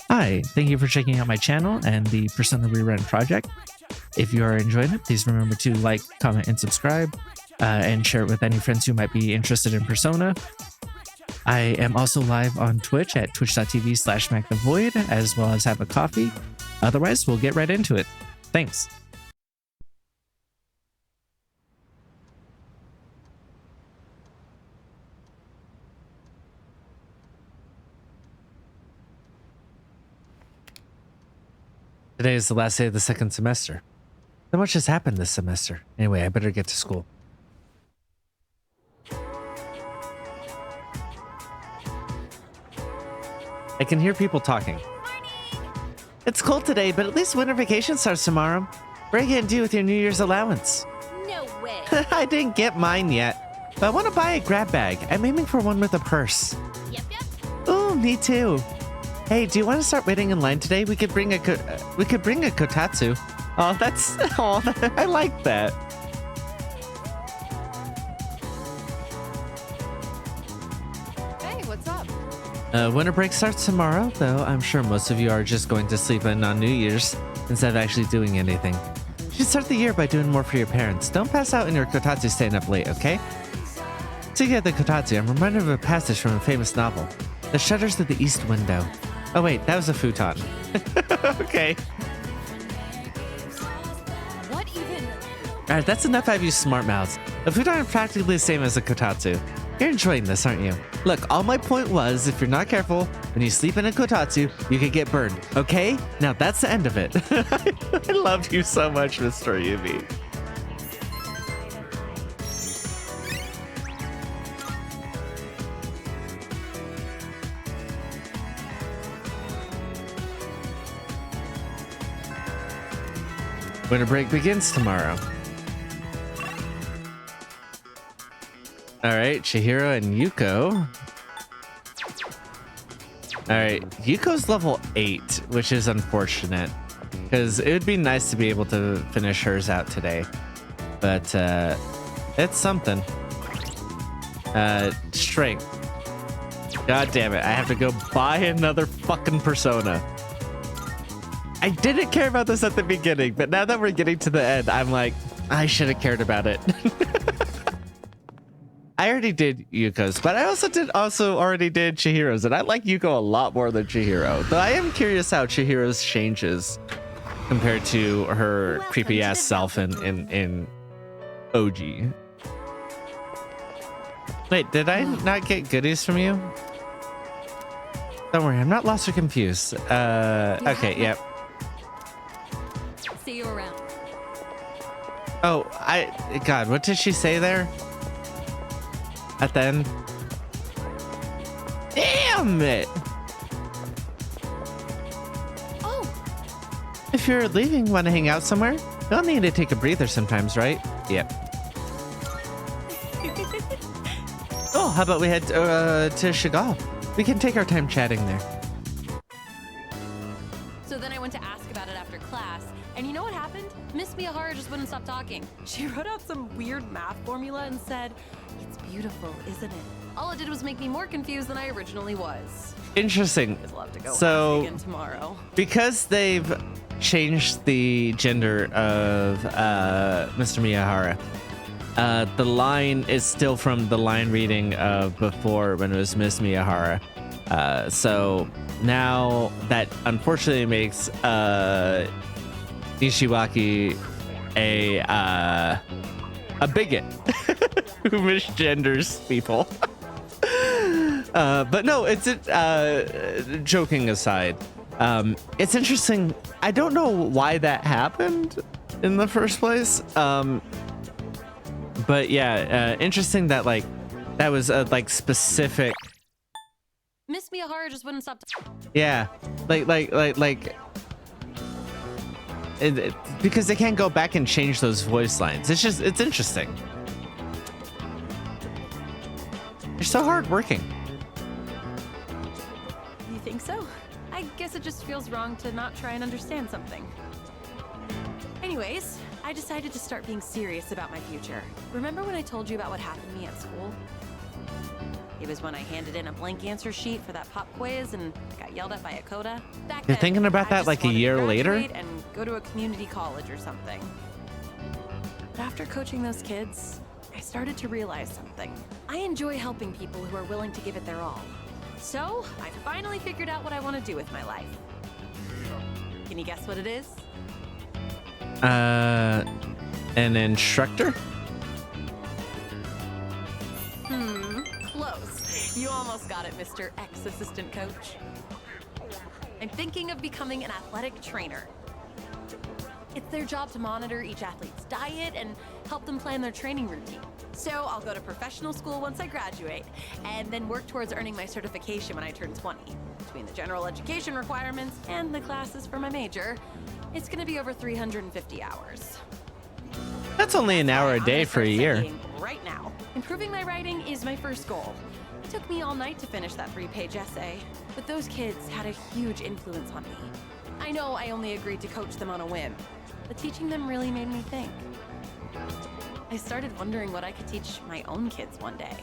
Hi, thank you for checking out my channel and the Persona Rerun project. If you are enjoying it, please remember to like, comment, and subscribe, and share it with any friends who might be interested in Persona. I am also live on Twitch at twitch.tv/MacTheVoid, as well as have a coffee. Otherwise, we'll get right into it. Thanks. Today is the last day of the second semester. So much has happened this semester. Anyway, I better get to school. I can hear people talking. It's cold today, but at least winter vacation starts tomorrow. What are you gonna do with your New Year's allowance? No way. I didn't get mine yet, but I want to buy a grab bag. I'm aiming for one with a purse. Yep. Oh, me too. Hey, do you want to start waiting in line today? We could bring a kotatsu. I like that. Hey, what's up? Winter break starts tomorrow, though I'm sure most of you are just going to sleep in on New Year's instead of actually doing anything. You should start the year by doing more for your parents. Don't pass out in your kotatsu staying up late, okay? Speaking of the kotatsu, I'm reminded of a passage from a famous novel. The shutters of the east window. Oh wait, that was a futon. Okay. What even? Alright, that's enough of you smart mouths. A futon is practically the same as a kotatsu. You're enjoying this, aren't you? Look, all my point was, if you're not careful, when you sleep in a kotatsu, you could get burned, okay? Now that's the end of it. I love you so much, Mr. Yubi. Winter break begins tomorrow. Alright, Chihiro and Yuko. Alright, Yuko's level 8, which is unfortunate. Because it would be nice to be able to finish hers out today. But, it's something. Strength. God damn it, I have to go buy another fucking Persona. I didn't care about this at the beginning, but now that we're getting to the end, I'm like, I should have cared about it. I already did Yuko's, but I also already did Chihiro's, and I like Yuko a lot more than Chihiro. Though I am curious how Chihiro's changes compared to her creepy ass self in OG. Wait, did I not get goodies from you? Don't worry, I'm not lost or confused. Okay, yep. See you around. Oh, God, what did she say there? At the end? Damn it! Oh, If you're leaving, want to hang out somewhere? You'll need to take a breather sometimes, right? Yep. Oh, how about we head to Chagall? We can take our time chatting there. so then I went to ask about it after class, and you know what happened? Miss Miyahara just wouldn't stop talking. She wrote out some weird math formula and said, "It's beautiful, isn't it?" All it did was make me more confused than I originally was. Interesting. I'll have to go So- ask again tomorrow. Because they've changed the gender of Mr. Miyahara, the line is still from the line reading of before when it was Miss Miyahara. So now that unfortunately makes Nishiwaki a bigot who misgenders people. But no, it's joking aside. It's interesting. I don't know why that happened in the first place. But yeah, interesting that like that was a like specific. Miss Miyahara just wouldn't stop. Yeah, because they can't go back and change those voice lines. It's interesting. You're so hardworking. You think so? I guess it just feels wrong to not try and understand something. Anyways, I decided to start being serious about my future. Remember when I told you about what happened to me at school? It was when I handed in a blank answer sheet for that pop quiz and got yelled at by a coda. Back You're then, thinking about I that just like a wanted to year later? graduate and go to a community college or something. But after coaching those kids, I started to realize something. I enjoy helping people who are willing to give it their all. So, I finally figured out what I want to do with my life. Can you guess what it is? An instructor? Close. You almost got it, Mr. Ex-Assistant Coach. I'm thinking of becoming an athletic trainer. It's their job to monitor each athlete's diet and help them plan their training routine. So I'll go to professional school once I graduate, and then work towards earning my certification when I turn 20. Between the general education requirements and the classes for my major, it's gonna be over 350 hours. That's only an hour a day for a year. Right now. Improving my writing is my first goal. It took me all night to finish that 3-page essay, but those kids had a huge influence on me. I know I only agreed to coach them on a whim, but teaching them really made me think. I started wondering what I could teach my own kids one day,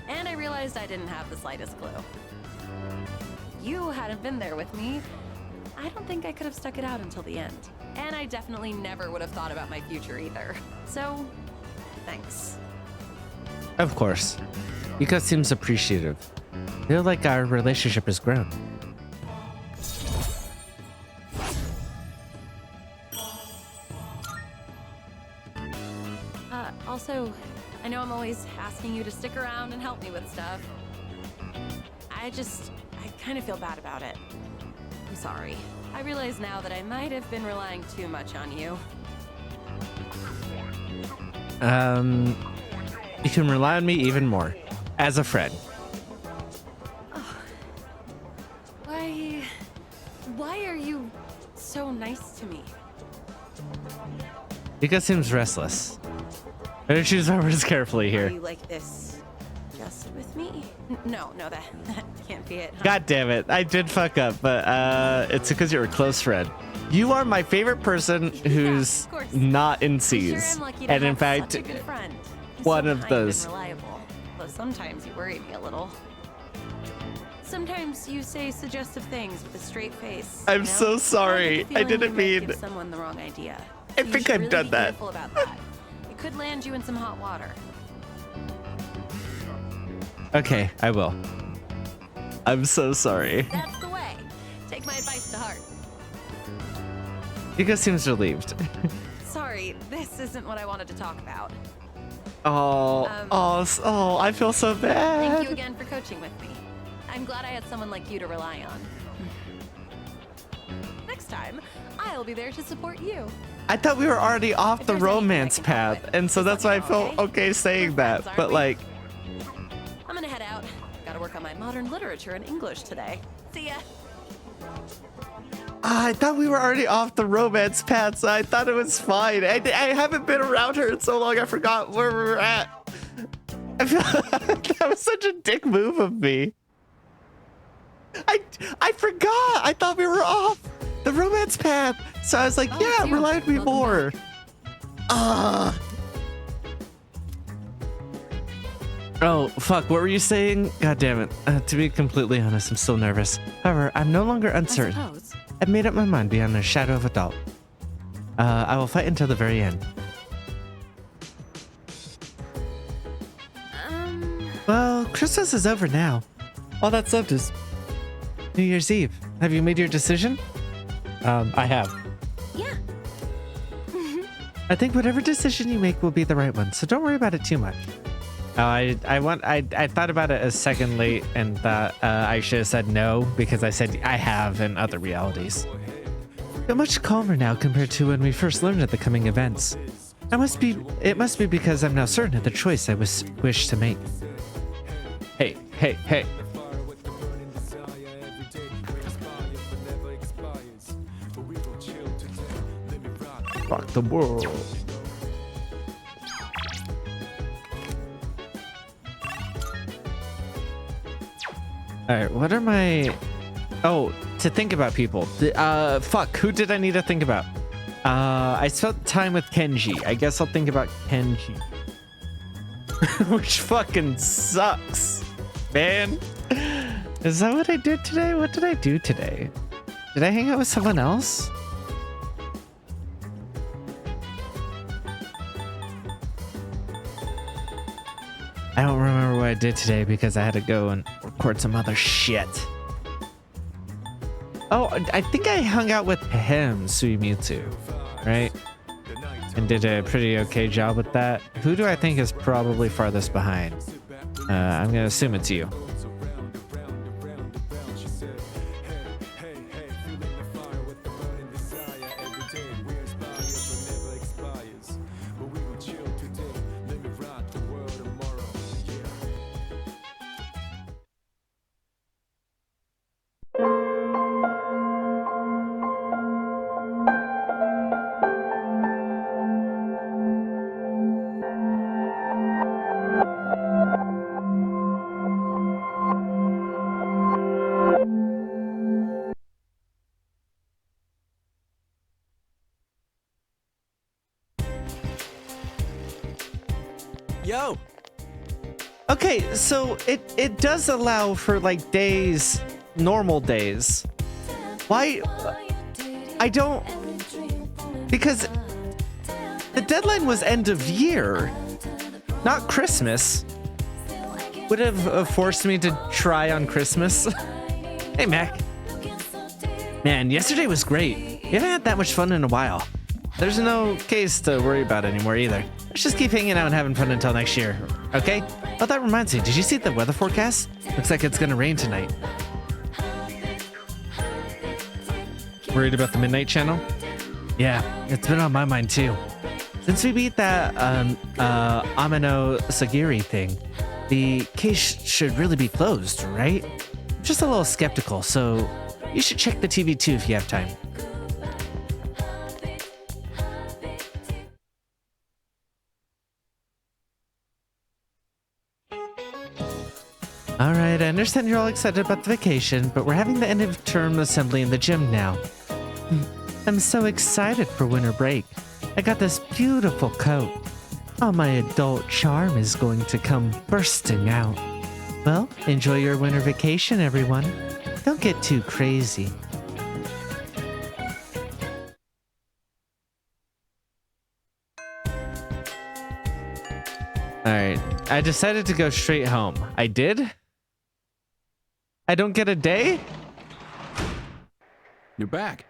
and I realized I didn't have the slightest clue. If you hadn't been there with me, I don't think I could have stuck it out until the end. And I definitely never would have thought about my future either. So, thanks. Of course. Yuka seems appreciative. I feel like our relationship has grown. Also, I know I'm always asking you to stick around and help me with stuff. I kind of feel bad about it. I'm sorry. I realize now that I might have been relying too much on you. You can rely on me even more. As a friend. Why are you so nice to me? Yuka seems restless. Better choose my words carefully Are here. you like this just with me? No, that can't be it. Huh? God damn it. I did fuck up, but it's because you're a close friend. You are my favorite person who's of course. not in I sure C's. am lucky to And in have fact, such a good friend. You're one so of kind and those. reliable, though sometimes you worry me a little. Sometimes you say suggestive things with a straight face. I'm you know? so sorry. I I get the didn't feeling you might mean. give someone the wrong idea. I So you think should I've really done be that. careful about that. It could land you in some hot water. Okay, I will. I'm so sorry. That's the way. Take my advice to heart. Yuka seems relieved. Sorry, this isn't what I wanted to talk about. I feel so bad. Thank you again for coaching with me. I'm glad I had someone like you to rely on. Next time, I'll be there to support you. I thought we were already off If the there's anything I romance can help path, with, and so just that's let why I me felt know, okay saying We're that. friends, aren't But we? like, I'm gonna head out. Gotta work on my modern literature and English today. See ya. I thought we were already off the romance path, so I thought it was fine. I haven't been around her in so long, I forgot where we were at. I feel that was such a dick move of me. I forgot. I thought we were off the romance path, so I was like, Oh, yeah, it's you. rely on me Welcome more. Oh, fuck. What were you saying? God damn it. To be completely honest, I'm still nervous. However, I'm no longer I uncertain. suppose. I've made up my mind beyond a shadow of a doubt. I will fight until the very end. Well, Christmas is over now. All that's left is New Year's Eve. Have you made your decision? I have. Yeah. I think whatever decision you make will be the right one, so don't worry about it too much. I thought about it a second late and thought I should have said no because I said I have in other realities. Feel much calmer now compared to when we first learned of the coming events. It must be because I'm now certain of the choice I wish to make. Hey. Fuck the world. Alright, what are my... Oh, to think about people. Fuck, who did I need to think about? I spent time with Kenji. I guess I'll think about Kenji. Which fucking sucks. Man, is that what I did today? What did I do today? Did I hang out with someone else? I don't remember what I did today because I had to go and record some other shit. Oh, I think I hung out with him, Suimitsu, right? And did a pretty okay job with that. Who do I think is probably farthest behind? I'm gonna assume it's you. Yo! Okay, so it does allow for like days, normal days. Why? I don't, because the deadline was end of year, not Christmas. Would have forced me to try on Christmas. Hey, Mac. Man, yesterday was great. We haven't had that much fun in a while. There's no case to worry about anymore either. Let's just keep hanging out and having fun until next year, okay? Oh, that reminds me, did you see the weather forecast? Looks like it's gonna rain tonight. Worried about the Midnight Channel? Yeah, it's been on my mind too. Since we beat that Amino Sagiri thing, the case should really be closed, right? I'm just a little skeptical, so you should check the TV too if you have time. Alright, I understand you're all excited about the vacation, but we're having the end of term assembly in the gym now. I'm so excited for winter break. I got this beautiful coat. All my adult charm is going to come bursting out. Well, enjoy your winter vacation, everyone. Don't get too crazy. Alright, I decided to go straight home. I did? I don't get a day? You're back.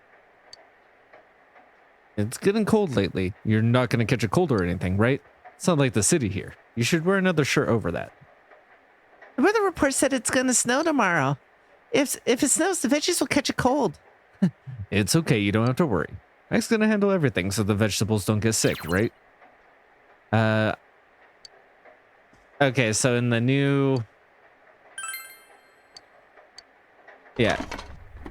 It's getting cold lately. You're not going to catch a cold or anything, right? It's not like the city here. You should wear another shirt over that. The weather report said it's going to snow tomorrow. If it snows, the veggies will catch a cold. It's okay. You don't have to worry. Mike's going to handle everything so the vegetables don't get sick, right? Okay, so in the new... Yeah.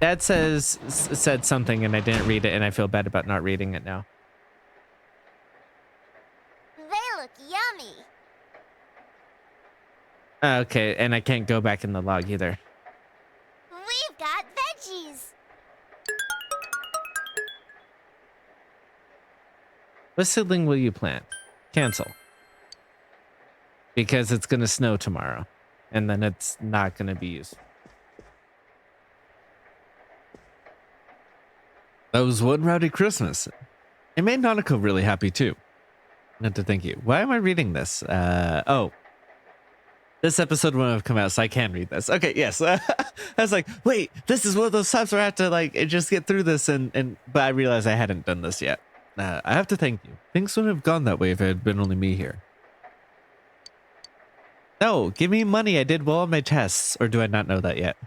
That said something and I didn't read it and I feel bad about not reading it now. They look yummy. Okay, and I can't go back in the log either. We've got veggies. What seedling will you plant? Cancel. Because it's going to snow tomorrow. And then it's not going to be used. That was one rowdy Christmas. It made Nanako really happy too. Not to thank you. Why am I reading this? Oh. This episode wouldn't have come out, so I can read this. Okay, yes. I was like, wait, this is one of those times where I have to like just get through this but I realized I hadn't done this yet. I have to thank you. Things wouldn't have gone that way if it had been only me here. No, give me money. I did well on my tests. Or do I not know that yet?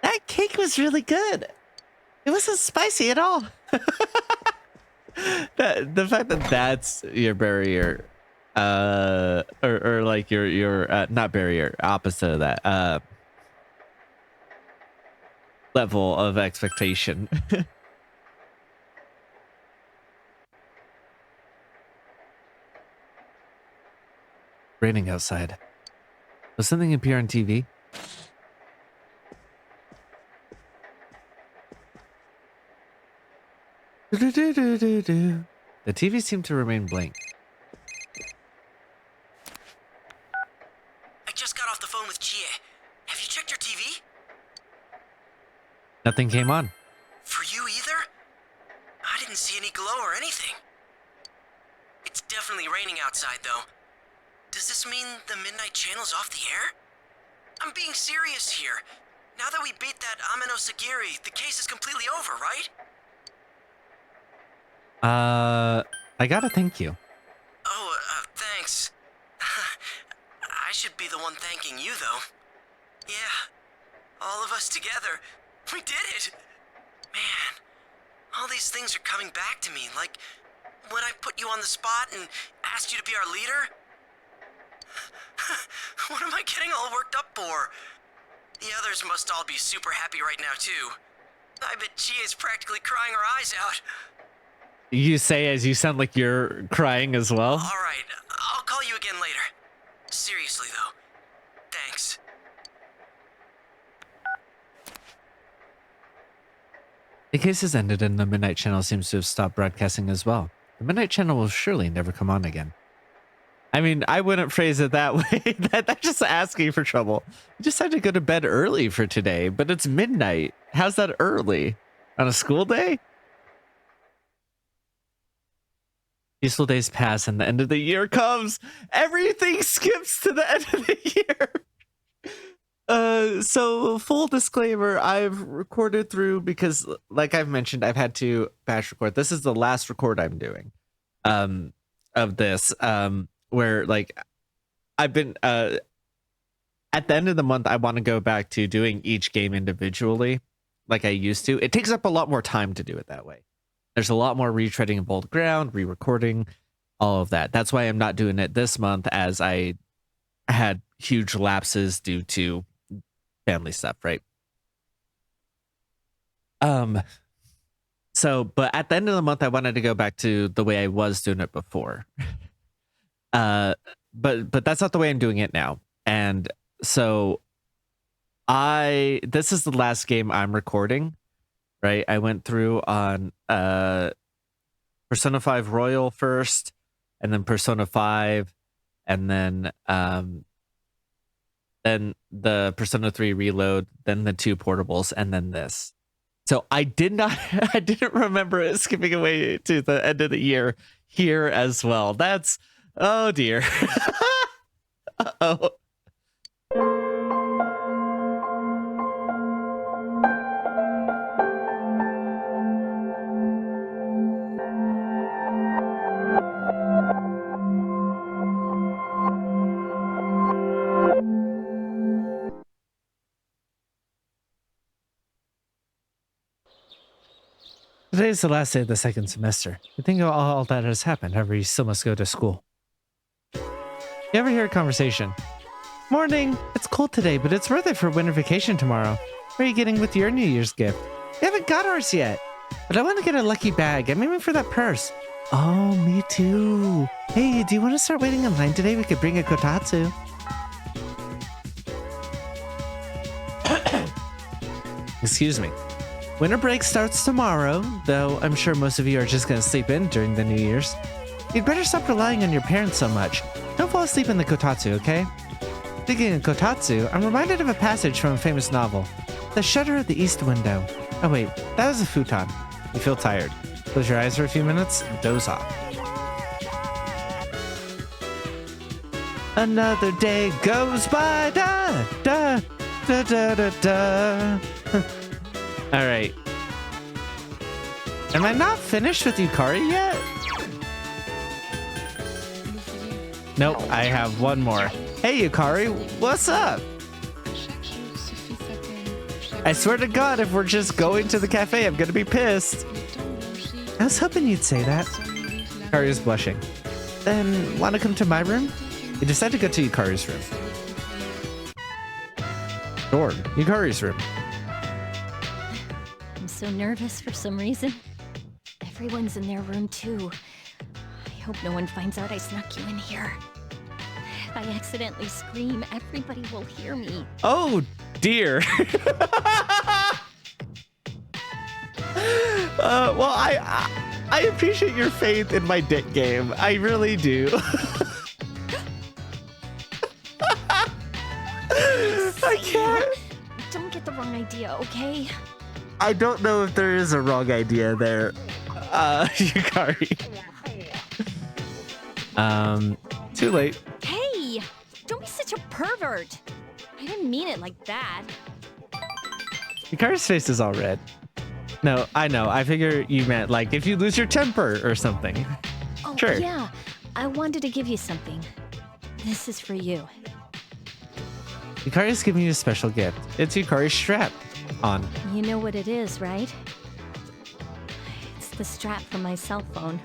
That cake was really good. It wasn't spicy at all. The fact that that's your barrier, or like your not barrier, opposite of that, level of expectation. Raining outside. Will something appear on TV? The TV seemed to remain blank. I just got Nothing came on. For you either? I didn't see any glow or anything. It's definitely raining outside, though. Does this mean the Midnight Channel's off the air? I'm being serious here. Now that we beat that Amino Sagiri, the case is completely over, right? I gotta thank you. Oh, thanks. I should be the one thanking you, though. Yeah, all of us together. We did it! Man, all these things are coming back to me, like when I put you on the spot and asked you to be our leader. What am I getting all worked up for? The others must all be super happy right now, too. I bet Chia's practically crying her eyes out. You say as you sound like you're crying as well. All right, I'll call you again later. Seriously, though. Thanks. The case has ended and the Midnight Channel seems to have stopped broadcasting as well. The Midnight Channel will surely never come on again. I mean, I wouldn't phrase it that way. That's just asking for trouble. You just had to go to bed early for today, but it's midnight. How's that early? On a school day? Peaceful days pass and the end of the year comes. Everything skips to the end of the year. So full disclaimer, I've recorded through because like I've mentioned, I've had to batch record. This is the last record I'm doing of this. Where like I've been at the end of the month, I want to go back to doing each game individually like I used to. It takes up a lot more time to do it that way. There's a lot more retreading of old ground, re-recording, all of that. That's why I'm not doing it this month, as I had huge lapses due to family stuff, right? So, but at the end of the month, I wanted to go back to the way I was doing it before. But that's not the way I'm doing it now. And so this is the last game I'm recording, right? I went through on Persona 5 Royal first, and then Persona 5, and then the Persona 3 Reload, then the 2 portables, and then this. So I didn't remember it skipping away to the end of the year here as well. That's, oh dear. Uh-oh. Today is the last day of the second semester. You think of all that has happened, however, you still must go to school. You ever hear a conversation? Morning! It's cold today, but it's worth it for winter vacation tomorrow. What are you getting with your New Year's gift? We haven't got ours yet. But I want to get a lucky bag. I'm aiming for that purse. Oh, me too. Hey, do you want to start waiting in line today? We could bring a kotatsu. Excuse me. Winter break starts tomorrow, though I'm sure most of you are just gonna sleep in during the New Year's. You'd better stop relying on your parents so much. Don't fall asleep in the kotatsu, okay? Speaking of kotatsu, I'm reminded of a passage from a famous novel. The Shutter at the East Window. Oh wait, that was a futon. You feel tired. Close your eyes for a few minutes, doze off. Another day goes by, da, da, da, da, da, da. All right. Am I not finished with Yukari yet? Nope, I have one more. Hey Yukari, what's up? I swear to God, if we're just going to the cafe, I'm gonna be pissed. I was hoping you'd say that. Yukari is blushing. Then, wanna come to my room? You decide to go to Yukari's room. Sure, Yukari's room. I'm so nervous for some reason. Everyone's in their room too. I hope no one finds out I snuck you in here. If I accidentally scream, everybody will hear me. Oh dear. Well, I appreciate your faith in my dick game. I really do. I can't. Don't get the wrong idea, okay? I don't know if there is a wrong idea there, Yukari. Too late. Hey, don't be such a pervert. I didn't mean it like that. Yukari's face is all red. No, I know. I figure you meant like if you lose your temper or something. Oh, Sure. yeah. I wanted to give you something. This is for you. Yukari's giving you a special gift. It's Yukari's strap on. You know what it is, right? It's the strap from my cell phone.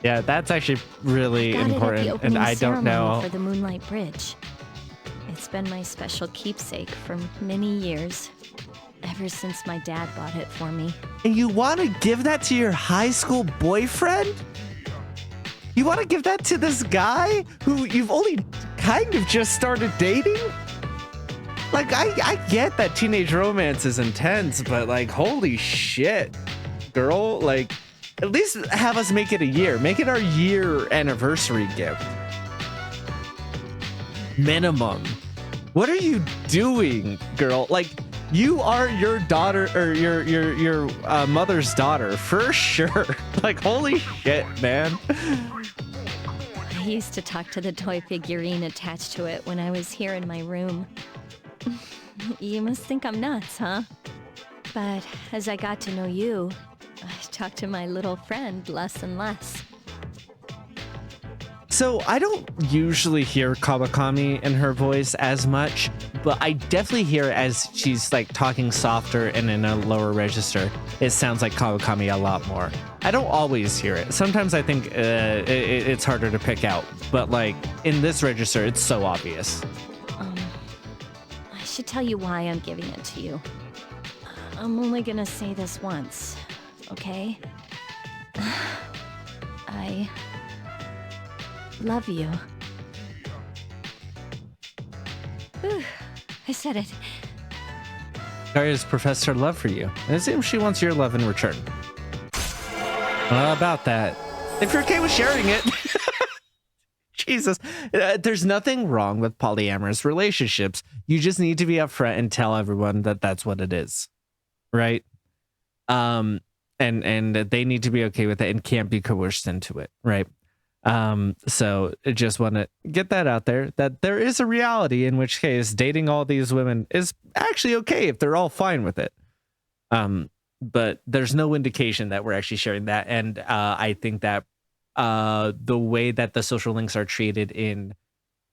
Yeah, that's actually really Got important, it at the and opening I don't ceremony know. for the Moonlight Bridge. It's been my special keepsake for many years, ever since my dad bought it for me. And you want to give that to your high school boyfriend? You want to give that to this guy who you've only kind of just started dating? Like, I get that teenage romance is intense, but like, holy shit, girl. Like, at least have us make it a year. Make it our year anniversary gift. Minimum. What are you doing, girl? Like, you are your daughter or your mother's daughter for sure. Like, holy shit, man. I used to talk to the toy figurine attached to it when I was here in my room. You must think I'm nuts, huh? But as I got to know you, I talked to my little friend less and less. So I don't usually hear Kawakami in her voice as much, but I definitely hear it as she's like talking softer and in a lower register. It sounds like Kawakami a lot more. I don't always hear it. Sometimes I think it's harder to pick out, but like in this register, it's so obvious. I should tell you why I'm giving it to you. I'm only gonna say this once, okay? I love you. Whew, I said it. Arya's professed her love for you, and it seems she wants your love in return. About that, if you're okay with sharing it. Jesus, there's nothing wrong with polyamorous relationships. You just need to be upfront and tell everyone that that's what it is, right? And they need to be okay with it and can't be coerced into it, right? So I just want to get that out there, that there is a reality in which case dating all these women is actually okay if they're all fine with it. But there's no indication that we're actually sharing that. And I think that the way that the social links are treated in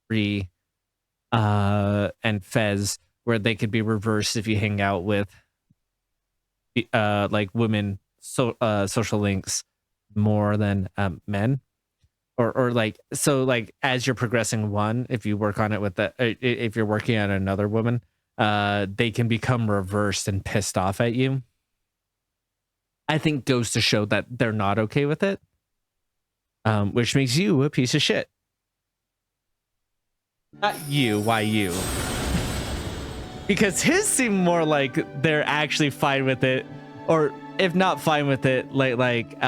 Free and Fez, where they could be reversed if you hang out with like women social links more than men, or like, so like as you're progressing one, if you work on it with the if you're working on another woman, they can become reversed and pissed off at you. I think goes to show that they're not okay with it, which makes you a piece of shit. Not you, why you? Because his seem more like they're actually fine with it, or if not fine with it, like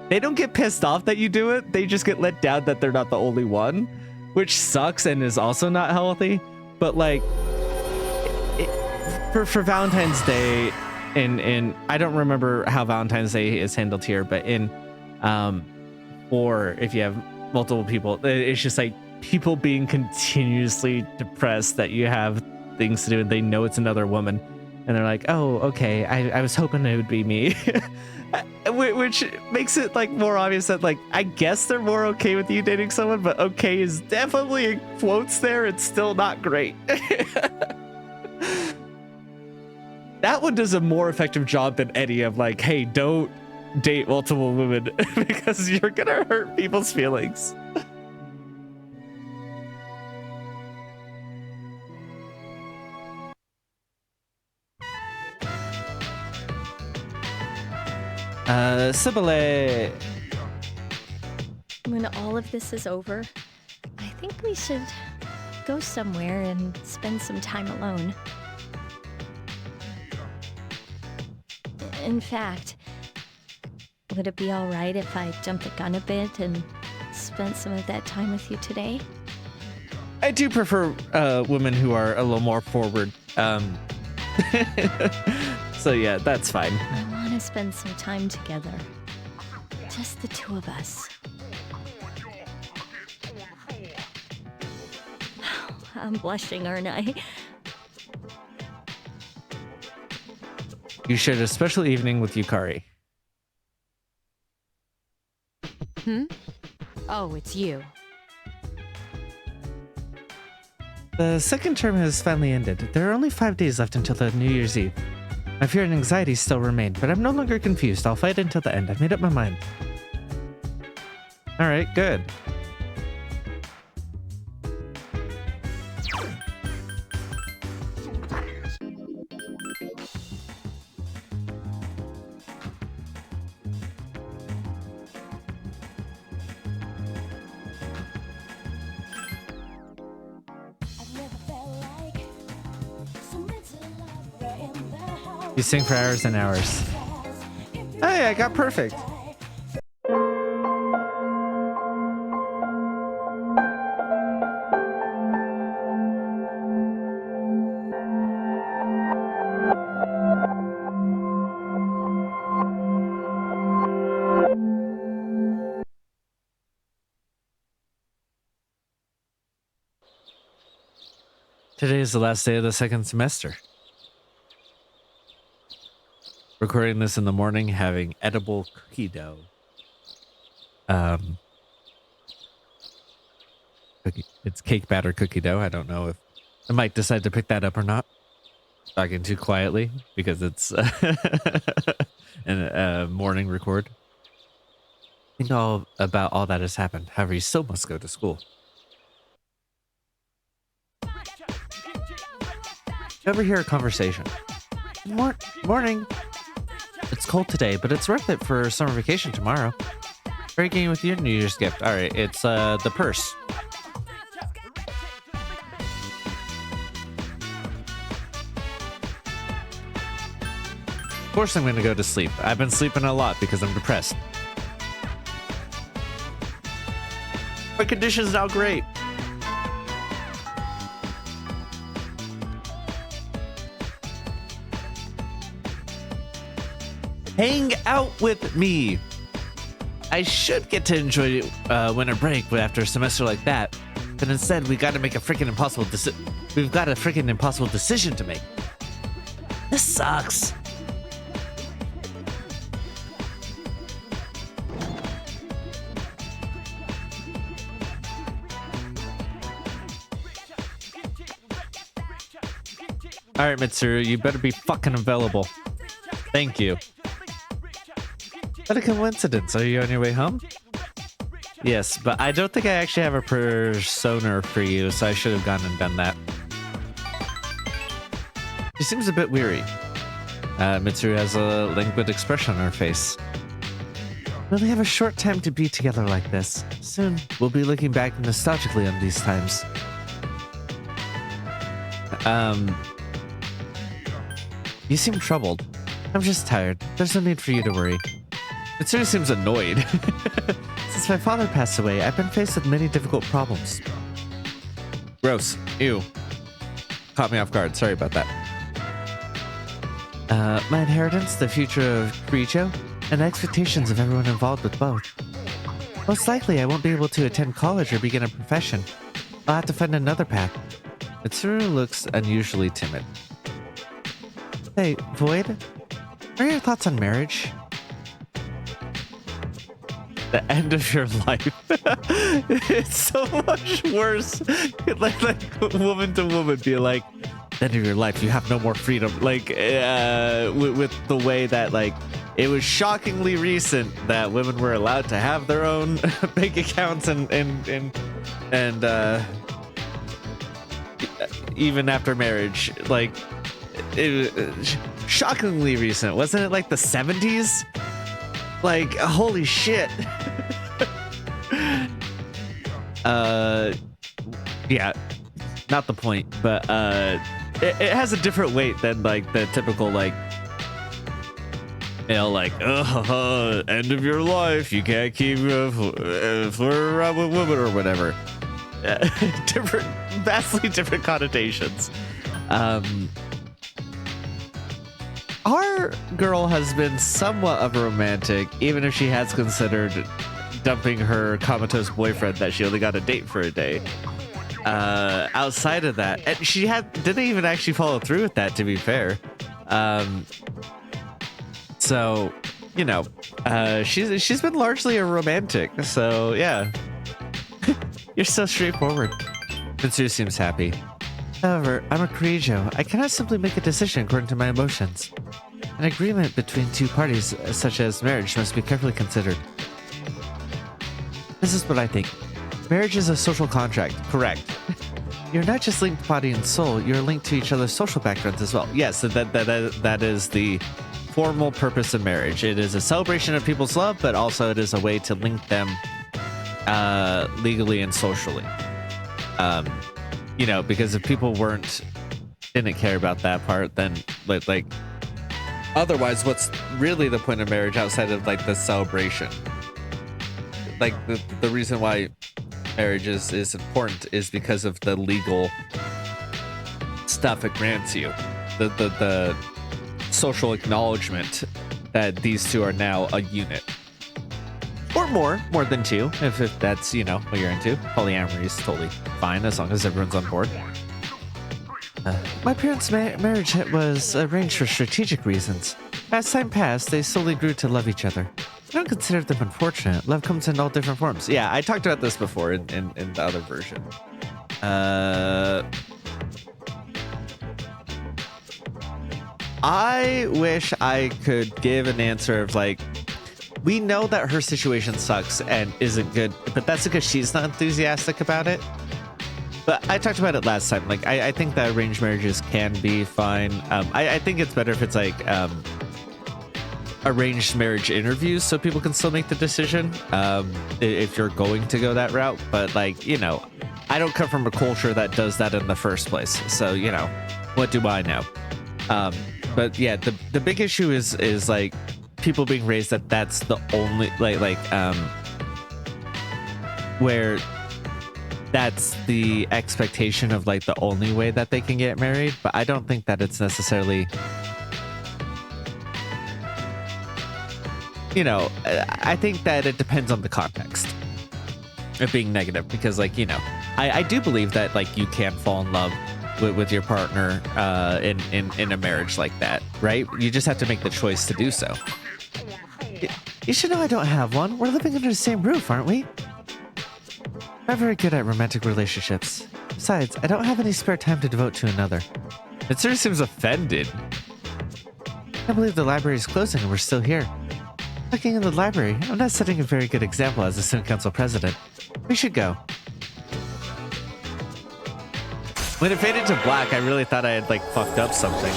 they don't get pissed off that you do it. They just get let down that they're not the only one, which sucks and is also not healthy. But like for Valentine's Day, in I don't remember how Valentine's Day is handled here, but in or if you have multiple people, it's just like people being continuously depressed that you have things to do and they know it's another woman and they're like, oh, okay, I was hoping it would be me. Which makes it like more obvious that like I guess they're more okay with you dating someone, but okay is definitely in quotes there. It's still not great. That one does a more effective job than any of like, hey, don't date multiple women because you're gonna hurt people's feelings. Sibylle. When all of this is over, I think we should go somewhere and spend some time alone. In fact, would it be all right if I jumped the gun a bit and spent some of that time with you today? I do prefer women who are a little more forward. So yeah, that's fine. I want to spend some time together. Just the two of us. I'm blushing, aren't I? You shared a special evening with Yukari. Oh, it's you. The second term has finally ended. There are only 5 days left until the New Year's Eve. My fear and anxiety still remain, but I'm no longer confused. I'll fight until the end. I've made up my mind. Alright, good. You sing for hours and hours. Hey, I got perfect. Today is the last day of the second semester. Recording this in the morning, having edible cookie dough. It's cake batter cookie dough. I don't know if I might decide to pick that up or not. Talking too quietly because it's a morning record. Think all about all that has happened. However, you still must go to school. Overhear a conversation. Morning. It's cold today, but it's worth it for summer vacation tomorrow. Breaking with your New Year's gift. All right, it's the purse. Of course I'm going to go to sleep. I've been sleeping a lot because I'm depressed. My condition's now great. Hang out with me. I should get to enjoy winter break after a semester like that, but instead we got to make a freaking impossible decision. We've got a freaking impossible decision to make. This sucks. All right, Mitsuru, you better be fucking available. Thank you. What a coincidence. Are you on your way home? Yes, but I don't think I actually have a persona for you, so I should have gone and done that. She seems a bit weary. Mitsuru has a languid expression on her face. We only have a short time to be together like this. Soon, we'll be looking back nostalgically on these times. You seem troubled. I'm just tired. There's no need for you to worry. Mitsuru seems annoyed. Since my father passed away, I've been faced with many difficult problems. Gross. Ew. Caught me off guard. Sorry about that. My inheritance, the future of Kirijo, and the expectations of everyone involved with both. Most likely, I won't be able to attend college or begin a profession. I'll have to find another path. Mitsuru looks unusually timid. Hey, Void, what are your thoughts on marriage? The end of your life. It's so much worse. like woman to woman be like, the end of your life, you have no more freedom. Like, with the way that, like, it was shockingly recent that women were allowed to have their own bank accounts and even after marriage. Like, it shockingly recent. Wasn't it like the 70s? Like, holy shit. Yeah, not the point, but it has a different weight than like the typical, like, you know, like, end of your life, you can't keep flirt around with women or whatever. Different, vastly different connotations. our girl has been somewhat of a romantic, even if she has considered dumping her comatose boyfriend that she only got a date for a day. Outside of that, and she didn't even actually follow through with that, to be fair. So, you know, she's been largely a romantic. So yeah, you're so straightforward. Mitsuru seems happy. However, I'm a Keijo. I cannot simply make a decision according to my emotions. An agreement between two parties, such as marriage, must be carefully considered. This is what I think. Marriage is a social contract, correct? You're not just linked body and soul, you're linked to each other's social backgrounds as well. Yes, that is the formal purpose of marriage. It is a celebration of people's love, but also it is a way to link them legally and socially. You know, because if people didn't care about that part, then like otherwise, what's really the point of marriage outside of like the celebration? Like the reason why marriage is important is because of the legal stuff it grants you, the social acknowledgement that these two are now a unit, or more than two, if that's, you know, what you're into. Polyamory is totally fine as long as everyone's on board. My parents' marriage was arranged for strategic reasons. As time passed, they slowly grew to love each other. I don't consider them unfortunate. Love comes in all different forms. Yeah, I talked about this before in the other version. I wish I could give an answer of like, we know that her situation sucks and isn't good, but that's because she's not enthusiastic about it. But I talked about it last time. Like, I think that arranged marriages can be fine. I think it's better if it's like arranged marriage interviews so people can still make the decision if you're going to go that route. But like, you know, I don't come from a culture that does that in the first place. So, you know, what do I know? But yeah, the big issue is like people being raised that that's the only where that's the expectation of like the only way that they can get married. But I don't think that it's necessarily, you know, I think that it depends on the context of being negative, because like, you know, I do believe that like you can fall in love with your partner in a marriage like that, right? You just have to make the choice to do so. You should know I don't have one. We're living under the same roof, aren't we? I'm not very good at romantic relationships. Besides, I don't have any spare time to devote to another. It sort of seems offended. I can't believe the library is closing and we're still here. Looking in the library, I'm not setting a very good example as a student council president. We should go. When it faded to black, I really thought I had like fucked up something.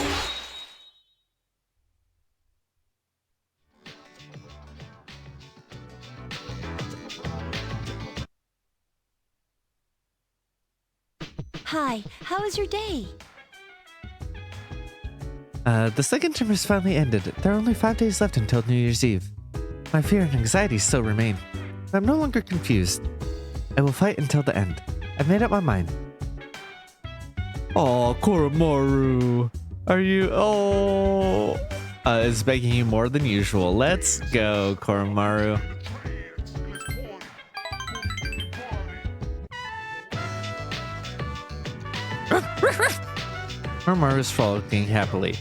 Hi, how was your day? The second term has finally ended. There are only 5 days left until New Year's Eve. My fear and anxiety still remain, but I'm no longer confused. I will fight until the end. I've made up my mind. Oh, Koromaru. Are you... Oh... is begging you more than usual. Let's go, Koromaru. Koromaru is frolicking happily.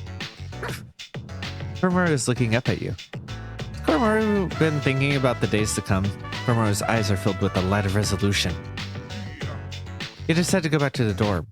Koromaru is looking up at you. Has Koromaru been thinking about the days to come? Koromaru's eyes are filled with the light of resolution. He decided to go back to the dorm.